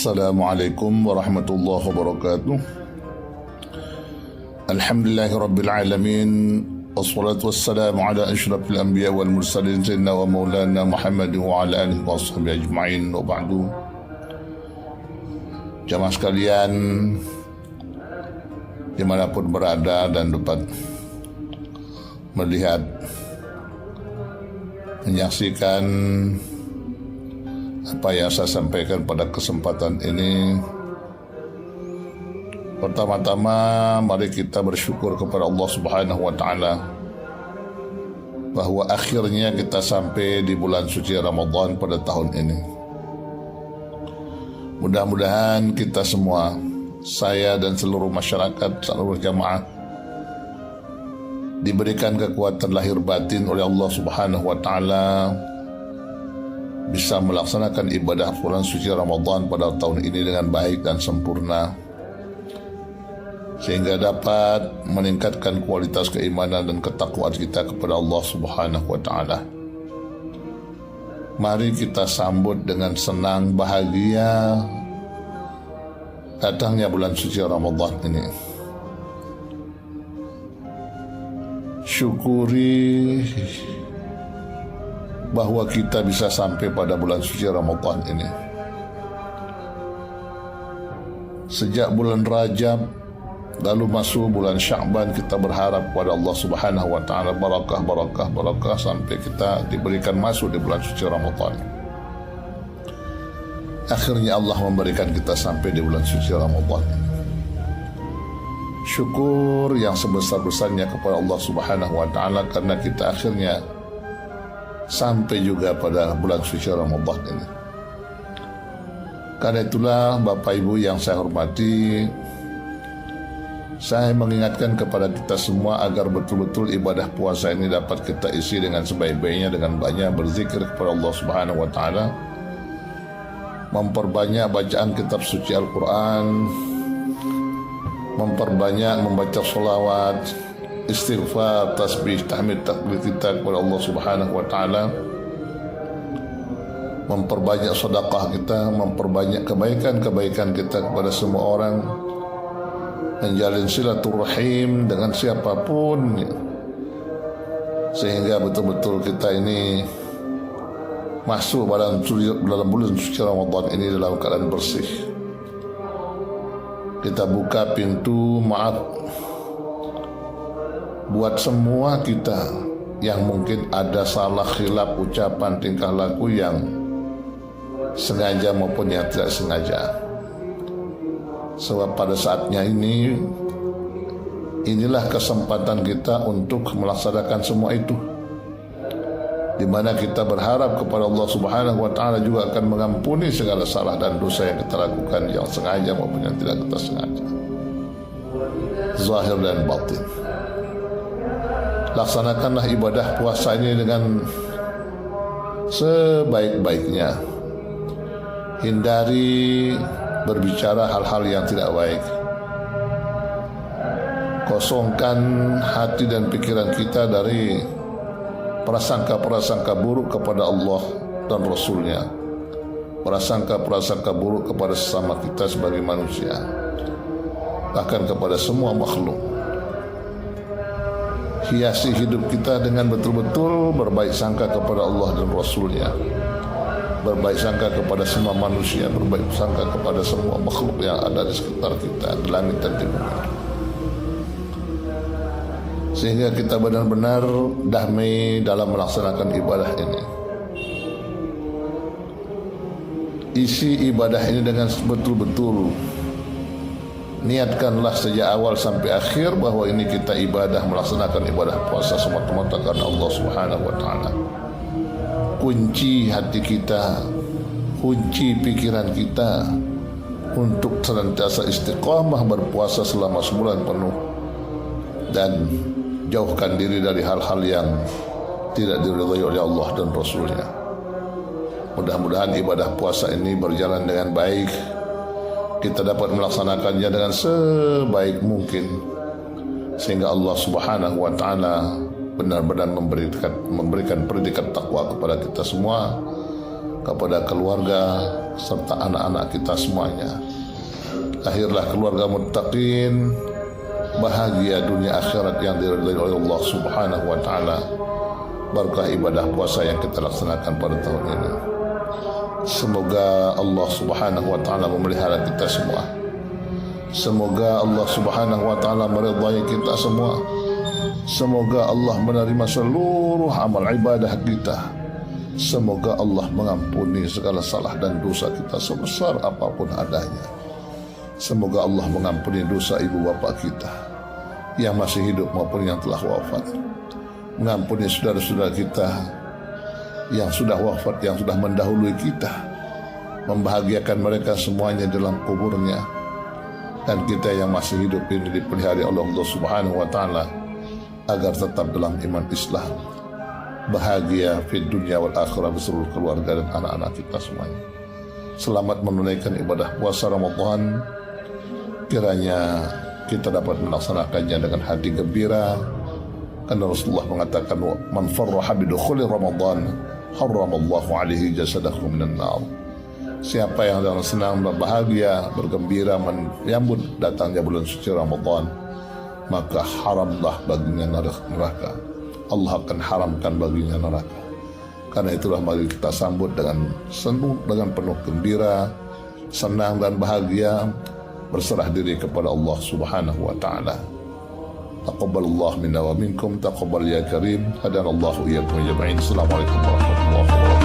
Assalamualaikum warahmatullahi wabarakatuh. Alhamdulillahirabbil alamin. Wassalatu wassalamu ala asyrafil anbiya wal mursalin sayyidina wa maulana Muhammad wa ala alihi washabihi ajma'in wa ba'du. Jamaah sekalian dimanapun berada dan dapat melihat, menyaksikan apa yang saya sampaikan pada kesempatan ini, pertama-tama mari kita bersyukur kepada Allah Subhanahu wa Ta'ala bahwa akhirnya kita sampai di bulan suci Ramadan pada tahun ini. Mudah-mudahan kita semua, saya dan seluruh masyarakat, seluruh jamaah, diberikan kekuatan lahir batin oleh Allah Subhanahu wa Ta'ala bisa melaksanakan ibadah bulan suci Ramadan pada tahun ini dengan baik dan sempurna, sehingga dapat meningkatkan kualitas keimanan dan ketakwaan kita kepada Allah Subhanahu wa Ta'ala. Mari kita sambut dengan senang bahagia datangnya bulan suci Ramadan ini. Syukuri bahwa kita bisa sampai pada bulan suci Ramadan ini. Sejak bulan Rajab lalu masuk bulan Sya'ban, kita berharap kepada Allah Subhanahu wa Ta'ala barakah sampai kita diberikan masuk di bulan suci Ramadan. Akhirnya Allah memberikan kita sampai di bulan suci Ramadan ini. Syukur yang sebesar-besarnya kepada Allah Subhanahu wa Ta'ala karena kita akhirnya sampai juga pada bulan suci Ramadan ini. Karena itulah Bapak Ibu yang saya hormati, saya mengingatkan kepada kita semua agar betul-betul ibadah puasa ini dapat kita isi dengan sebaik-baiknya, dengan banyak berzikir kepada Allah Subhanahu wa Ta'ala, memperbanyak bacaan kitab suci Al-Quran, memperbanyak membaca sholawat, istighfar, tasbih, tahmid, takbir kita kepada Allah Subhanahu wa Ta'ala, memperbanyak sedekah kita, memperbanyak kebaikan-kebaikan kita kepada semua orang, menjalin silaturahim dengan siapapun, sehingga betul-betul kita ini masuk dalam bulan suci Ramadan ini dalam keadaan bersih. Kita buka pintu maaf buat semua kita yang mungkin ada salah khilaf ucapan tingkah laku yang sengaja maupun yang tidak sengaja. Sebab pada saatnya ini, inilah kesempatan kita untuk melaksanakan semua itu, di mana kita berharap kepada Allah Subhanahu wa Ta'ala juga akan mengampuni segala salah dan dosa yang kita lakukan, yang sengaja maupun yang tidak kita sengaja, zahir dan batin. Laksanakanlah ibadah puasa ini dengan sebaik-baiknya. Hindari berbicara hal-hal yang tidak baik. Kosongkan hati dan pikiran kita dari prasangka-prasangka buruk kepada Allah dan Rasulnya, prasangka-prasangka buruk kepada sesama kita sebagai manusia, bahkan kepada semua makhluk. Hiasi hidup kita dengan betul-betul berbaik sangka kepada Allah dan Rasulnya, berbaik sangka kepada semua manusia, berbaik sangka kepada semua makhluk yang ada di sekitar kita, di langit dan di bumi, sehingga kita benar-benar damai dalam melaksanakan ibadah ini. Isi ibadah ini dengan betul-betul, niatkanlah sejak awal sampai akhir bahwa ini kita ibadah, melaksanakan ibadah puasa semata-mata karena Allah Subhanahu wa Ta'ala. Kunci hati kita, kunci pikiran kita untuk senantiasa istiqamah berpuasa selama sebulan penuh, dan jauhkan diri dari hal-hal yang tidak diridhai oleh Allah dan Rasulnya. Mudah-mudahan ibadah puasa ini berjalan dengan baik, kita dapat melaksanakannya dengan sebaik mungkin, sehingga Allah Subhanahu wa Ta'ala benar-benar memberikan predikat takwa kepada kita semua, kepada keluarga, serta anak-anak kita semuanya. Lahirlah keluarga muttaqin, bahagia dunia akhirat yang diridhai oleh Allah Subhanahu wa taala. Berkah ibadah puasa yang kita laksanakan pada tahun ini. Semoga Allah Subhanahu wa taala memelihara kita semua. Semoga Allah Subhanahu wa taala meridhai kita semua. Semoga Allah menerima seluruh amal ibadah kita. Semoga Allah mengampuni segala salah dan dosa kita sebesar apapun adanya. Semoga Allah mengampuni dosa ibu bapa kita yang masih hidup maupun yang telah wafat. Mengampuni saudara-saudara kita yang sudah wafat, yang sudah mendahului kita. Membahagiakan mereka semuanya dalam kuburnya. Dan kita yang masih hidup ini dipelihara oleh Allah Subhanahu wa taala agar tetap dalam iman Islam, bahagia di dunia wal akhirah bersama keluarga dan anak-anak kita semuanya. Selamat menunaikan ibadah puasa Ramadan. Kiranya kita dapat melaksanakannya dengan hati gembira, karena Rasulullah mengatakan, man farraha bidukhuli Ramadan harramallahu alaihi jasadahu minan nar. Siapa yang dengan senang, berbahagia, bergembira menyambut datangnya bulan suci Ramadan, maka haramlah baginya neraka. Allah akan haramkan baginya neraka. Karena itulah mari kita sambut dengan penuh gembira, senang dan bahagia, berserah diri kepada Allah Subhanahu wa taala. Taqabbalallahu minna wa minkum, taqabbal ya karim. Hadanallahu iyyakum ajma'in. Assalamualaikum warahmatullahi wabarakatuh.